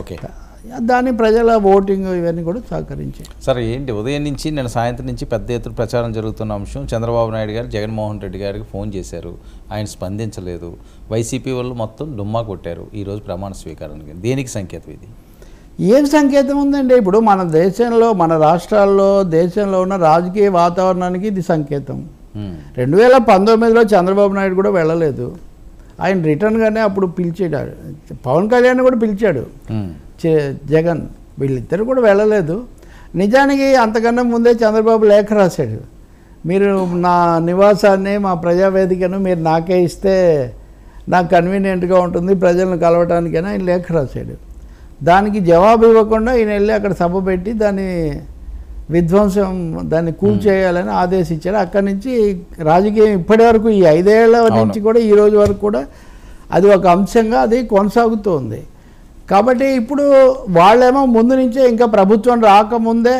Okay, దాని ప్రజల voting ఇవన్నీ కూడా సహకరించాయి. సరే ఏంటి ఉదయం నుంచి నేను సాయంత్రం నుంచి పెద్ద ఎత్తున ప్రచారం జరుగుతున్న అంశం, చంద్రబాబు నాయుడు గారు జగన్మోహన్ రెడ్డి గారికి ఫోన్ చేశారు, ఆయన స్పందించలేదు, వైసీపీ వాళ్ళు మొత్తం డుమ్మా కొట్టారు ఈరోజు ప్రమాణ స్వీకారానికి. దేనికి సంకేతం ఇది? ఏం సంకేతం ఉందండి? ఇప్పుడు మన దేశంలో, మన రాష్ట్రాల్లో, దేశంలో ఉన్న రాజకీయ వాతావరణానికి ఇది సంకేతం. 2019లో చంద్రబాబు నాయుడు కూడా వెళ్ళలేదు, ఆయన రిటర్న్గానే అప్పుడు పిలిచాడు, పవన్ కళ్యాణ్ కూడా పిలిచాడు, జగన్, వీళ్ళిద్దరు కూడా వెళ్ళలేదు. నిజానికి అంతకన్నా ముందే చంద్రబాబు లేఖ రాశాడు, మీరు నా నివాసాన్ని, మా ప్రజావేదికను మీరు నాకే ఇస్తే నాకు కన్వీనియంట్గా ఉంటుంది ప్రజలను కలవటానికైనా ఆయన లేఖ రాశాడు. దానికి జవాబు ఇవ్వకుండా ఈయన వెళ్ళి అక్కడ సభ పెట్టి దాన్ని విధ్వంసం, దాన్ని కూల్చేయాలని ఆదేశించారు. అక్కడి నుంచి రాజకీయం ఇప్పటి వరకు ఈ 5 ఏళ్ల నుంచి కూడా ఈ రోజు వరకు కూడా అది ఒక అంశంగా అది కొనసాగుతూ ఉంది. కాబట్టి ఇప్పుడు వాళ్ళేమో ముందు నుంచే ఇంకా ప్రభుత్వం రాకముందే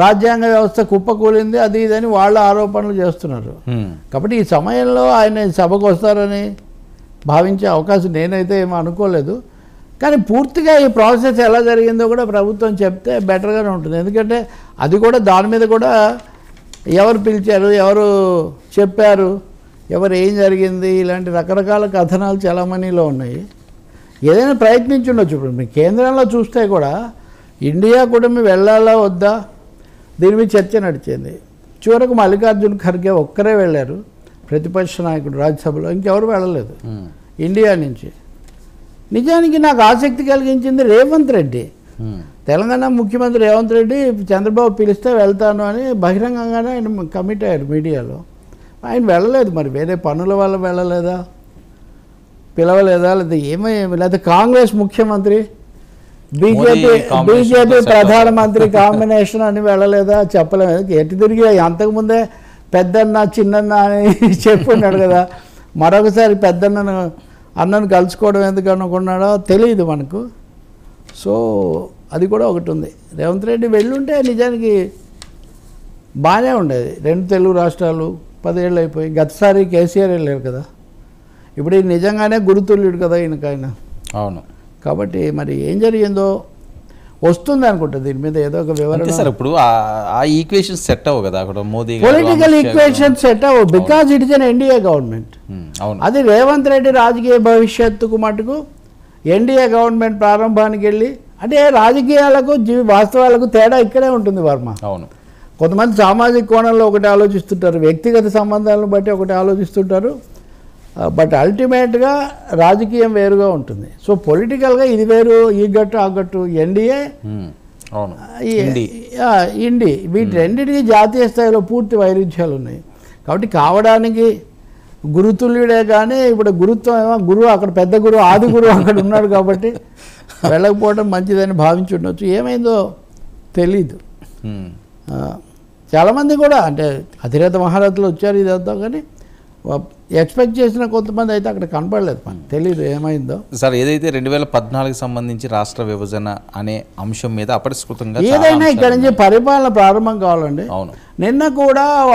రాజ్యాంగ వ్యవస్థ కుప్పకూలింది అది ఇదని వాళ్ళ ఆరోపణలు చేస్తున్నారు. కాబట్టి ఈ సమయంలో ఆయన సభకు వస్తారని భావించే అవకాశం నేనైతే ఏమీ అనుకోలేదు. కానీ పూర్తిగా ఈ ప్రాసెస్ ఎలా జరిగిందో కూడా ప్రభుత్వం చెప్తే బెటర్గానే ఉంటుంది. ఎందుకంటే అది కూడా దాని మీద కూడా ఎవరు పిలిచారు, ఎవరు చెప్పారు, ఎవరు ఏం జరిగింది, ఇలాంటి రకరకాల కథనాలు చలామణిలో ఉన్నాయి. ఏదైనా ప్రయత్నించి ఉండొచ్చు. ఇప్పుడు మీ కేంద్రంలో చూస్తే కూడా ఇండియా కూడా మీ వెళ్ళాలా వద్దా దీని మీద చర్చ నడిచింది. చివరకు మల్లికార్జున ఖర్గే ఒక్కరే వెళ్ళారు, ప్రతిపక్ష నాయకుడు రాజ్యసభలో, ఇంకెవరు వెళ్ళలేదు ఇండియా నుంచి. నిజానికి నాకు ఆసక్తి కలిగించింది రేవంత్ రెడ్డి, తెలంగాణ ముఖ్యమంత్రి రేవంత్ రెడ్డి చంద్రబాబు పిలిస్తే వెళ్తాను అని బహిరంగంగానే ఆయన కమిట్ అయ్యారు మీడియాలో. ఆయన వెళ్ళలేదు, మరి వేరే పనుల వల్ల వెళ్ళలేదా, పిలవలేదా, లేదా లేదా కాంగ్రెస్ ముఖ్యమంత్రి బీజేపీ ప్రధానమంత్రి కాంబినేషన్ అని వెళ్ళలేదా, చెప్పలేదు. ఎటు తిరిగి అంతకుముందే పెద్దన్న చిన్నన్న అని చెప్పున్నాడు కదా, మరొకసారి అన్నను కలుసుకోవడం ఎందుకు అనుకున్నాడో తెలియదు మనకు. సో అది కూడా ఒకటి ఉంది. రేవంత్ రెడ్డి వెళ్ళుంటే నిజానికి బాగానే ఉండేది. 2 తెలుగు రాష్ట్రాలు 10 ఏళ్ళు అయిపోయి, గతసారి కేసీఆర్ వెళ్ళారు కదా, ఇప్పుడు ఇది నిజంగానే గురుతుల్యుడు కదా ఈయనకైనా. అవును. కాబట్టి మరి ఏం జరిగిందో వస్తుంది అనుకుంటా, దీని మీద ఏదో ఒక వివరణ. సార్ ఇప్పుడు ఆ ఈక్వేషన్ సెట్ అవ్వు కదా అక్కడ మోదీ పొలిటికల్ ఈక్వేషన్ సెట్ అవ్వు, because it is an NDA government. అది రేవంత్ రెడ్డి రాజకీయ భవిష్యత్తుకు మటుకు ఎన్డీఏ గవర్నమెంట్ ప్రారంభానికి వెళ్ళి, అంటే రాజకీయాలకు వాస్తవాలకు తేడా ఇక్కడే ఉంటుంది వర్మ. అవును. కొంతమంది సామాజిక కోణంలో ఒకటి ఆలోచిస్తుంటారు, వ్యక్తిగత సంబంధాలను బట్టి ఒకటి ఆలోచిస్తుంటారు, బట్ అల్టిమేట్గా రాజకీయం వేరుగా ఉంటుంది. సో పొలిటికల్గా ఇది వేరు, ఈ గట్టు ఆ గట్టు, ఎన్డీఏ ఇండి, వీటి రెండింటికి జాతీయ స్థాయిలో పూర్తి వైరుధ్యాలు ఉన్నాయి. కాబట్టి కావడానికి గురుతుల్యుడే కానీ ఇప్పుడు గురుత్వం ఏమో గురువు అక్కడ పెద్ద గురువు ఆది గురువు అక్కడ ఉన్నాడు కాబట్టి వెళ్ళకపోవడం మంచిదని భావించి ఉండొచ్చు. ఏమైందో తెలీదు. చాలామంది కూడా అంటే అధిరథ మహారథులు వచ్చారు ఇదంతా, కానీ ఎక్స్పెక్ట్ చేసిన కొంతమంది అయితే అక్కడ కనపడలేదు, మనకు తెలీదు ఏమైందో. సార్ ఏదైతే 2014కి సంబంధించి రాష్ట్ర విభజన అనే అంశం మీద అపరిష్కృతంగా ఏదైనా ఇక్కడ నుంచి పరిపాలన ప్రారంభం కావాలండి. అవును. నిన్న కూడా